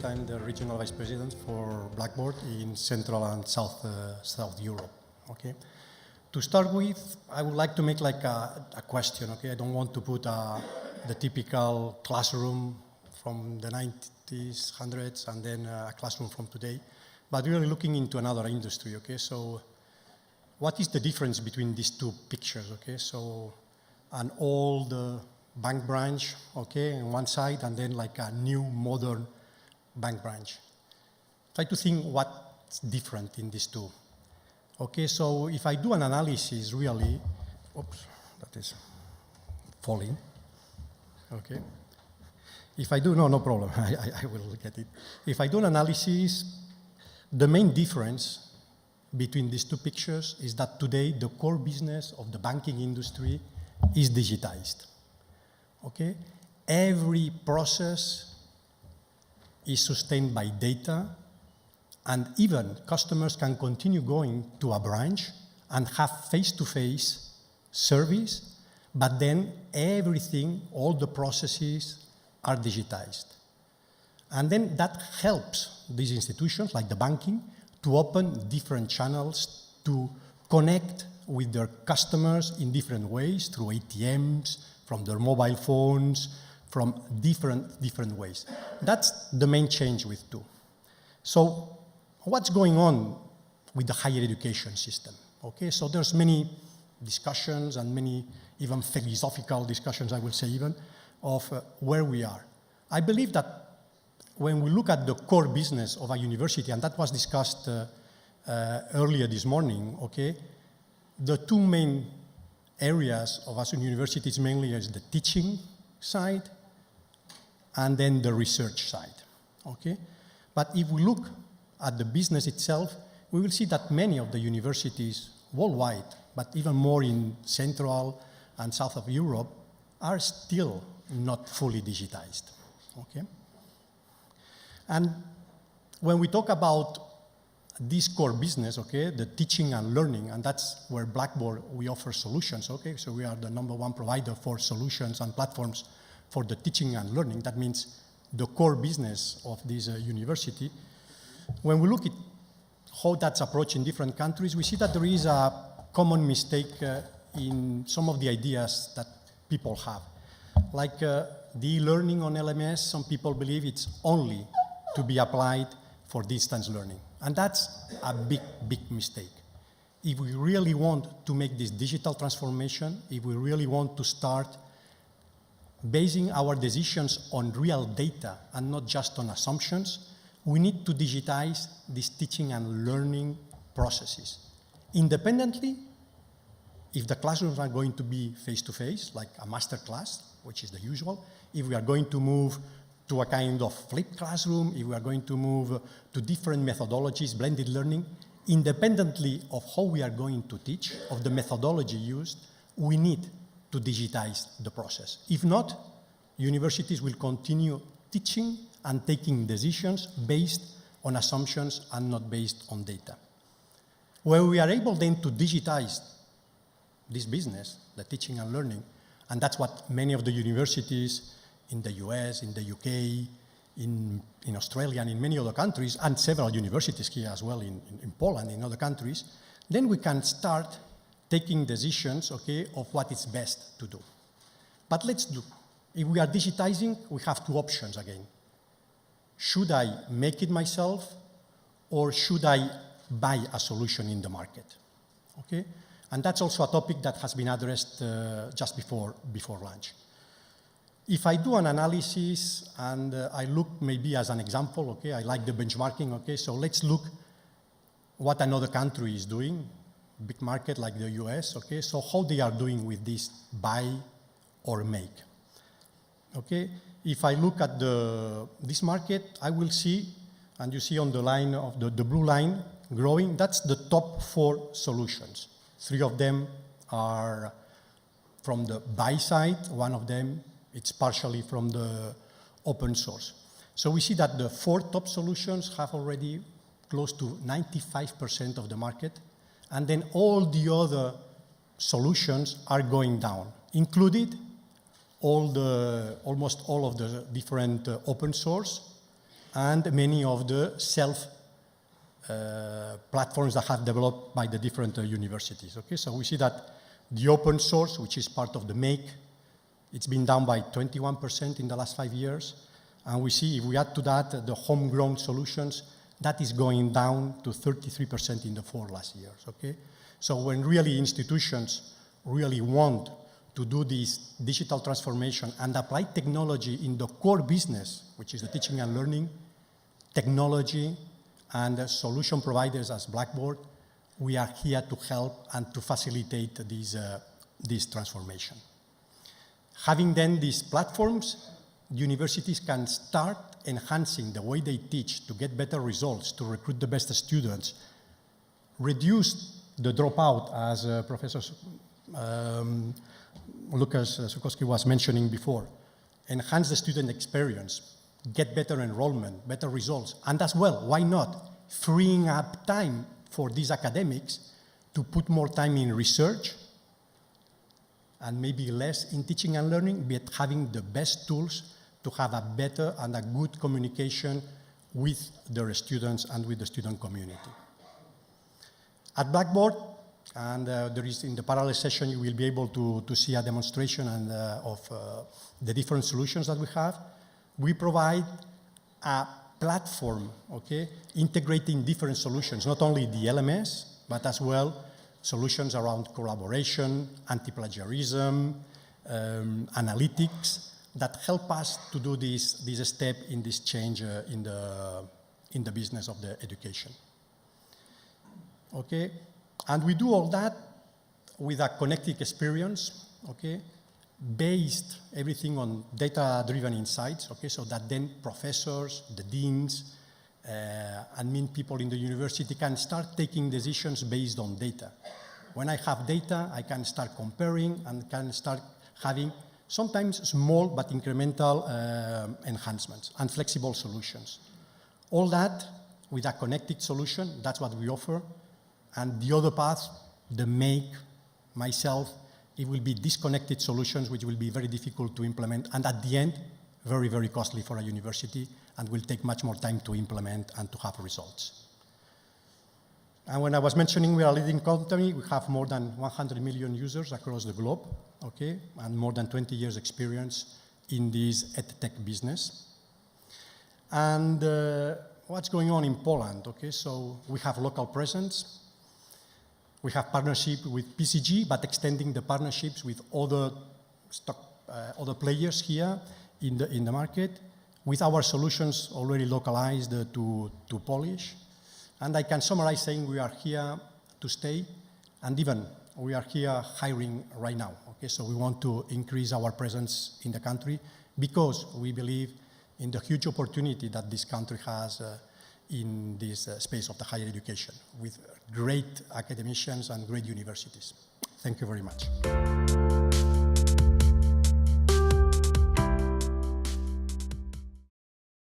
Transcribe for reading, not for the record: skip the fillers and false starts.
I'm the regional vice president for Blackboard in Central and South Europe. Okay. To start with, I would like to make like a question. Okay, I don't want to put the typical classroom from the 90s, 100s, and then a classroom from today, but really looking into another industry. Okay, so what is the difference between these two pictures? Okay, so an old bank branch, okay, on one side, and then like a new modern bank branch. Try to think what's different in these two. Okay, so if I do an analysis really, oops, that is falling. Okay. If I do, no problem, I will get it. If I do an analysis, the main difference between these two pictures is that today the core business of the banking industry is digitized. Okay? Every process is sustained by data, and even customers can continue going to a branch and have face-to-face service, but then everything, all the processes are digitized. And then that helps these institutions, like the banking, to open different channels to connect with their customers in different ways, through ATMs, from their mobile phones, from different ways. That's the main change with two. So what's going on with the higher education system? Okay, so there's many discussions and many even philosophical discussions, I will say even, of where we are. I believe that when we look at the core business of a university, and that was discussed earlier this morning, okay, the two main areas of us in universities mainly is the teaching side and then the research side, okay? But if we look at the business itself, we will see that many of the universities worldwide, but even more in Central and South of Europe, are still not fully digitized, okay? And when we talk about this core business, okay, the teaching and learning, and that's where Blackboard, we offer solutions, okay? So we are the #1 provider for solutions and platforms for the teaching and learning. That means the core business of this university. When we look at how that's approached in different countries, we see that there is a common mistake in some of the ideas that people have. Like the e-learning on LMS, some people believe it's only to be applied for distance learning. And that's a big mistake. If we really want to make this digital transformation, if we really want to start basing our decisions on real data and not just on assumptions, we need to digitize these teaching and learning processes. Independently, if the classrooms are going to be face-to-face, like a master class, which is the usual, if we are going to move to a kind of flipped classroom, if we are going to move to different methodologies, blended learning, independently of how we are going to teach, of the methodology used, we need to digitize the process. If not, universities will continue teaching and taking decisions based on assumptions and not based on data. Where we are able then to digitize this business, the teaching and learning, and that's what many of the universities in the US, in the UK, in Australia, and in many other countries, and several universities here as well in Poland, in other countries, then we can start taking decisions, okay, of what is best to do. But let's do. If we are digitizing, we have two options again. Should I make it myself, or should I buy a solution in the market? Okay? And that's also a topic that has been addressed just before lunch. If I do an analysis and I look maybe as an example, okay, I like the benchmarking, okay, so let's look what another country is doing, big market like the US, okay, so how they are doing with this buy or make. Okay, if I look at this market, I will see, and you see on the line of the blue line growing, that's the top 4 solutions. 3 of them are from the buy side, one of them it's partially from the open source. So we see that the 4 top solutions have already close to 95% of the market, and then all the other solutions are going down, included almost all of the different open source, and many of the platforms that have developed by the different universities. Okay, so we see that the open source, which is part of the make, it's been down by 21% in the last 5 years. And we see if we add to that the homegrown solutions, that is going down to 33% in the 4 last years. Okay, so when really institutions really want to do this digital transformation and apply technology in the core business, which is the teaching and learning, technology and solution providers as Blackboard, we are here to help and to facilitate this transformation. Having then these platforms, universities can start enhancing the way they teach to get better results, to recruit the best students, reduce the dropout, as Professor Lucas Sukowski was mentioning before, enhance the student experience, get better enrollment, better results, and as well, why not, freeing up time for these academics to put more time in research and maybe less in teaching and learning, but having the best tools to have a better and a good communication with their students and with the student community. At Blackboard, and there is in the parallel session, you will be able to see a demonstration of the different solutions that we have. We provide a platform, okay, integrating different solutions, not only the LMS, but as well solutions around collaboration, anti-plagiarism, analytics, that help us to do this step in this change in the business of the education. Okay, and we do all that with a connected experience, okay, based everything on data-driven insights, okay, so that then professors, the deans, and main people in the university can start taking decisions based on data. When I have data, I can start comparing and can start having sometimes small but incremental enhancements and flexible solutions. All that with a connected solution, that's what we offer. And the other path, the make, myself, it will be disconnected solutions which will be very difficult to implement and at the end, very, very costly for a university and will take much more time to implement and to have results. And when I was mentioning we are a leading company, we have more than 100 million users across the globe, okay, and more than 20 years experience in this EdTech business. And what's going on in Poland, okay, so we have local presence. We have partnership with PCG, but extending the partnerships with other players here in the market, with our solutions already localized to Polish. And I can summarize saying we are here to stay, and even we are here hiring right now. Okay, so we want to increase our presence in the country because we believe in the huge opportunity that this country has in this space of the higher education with great academicians and great universities. Thank you very much.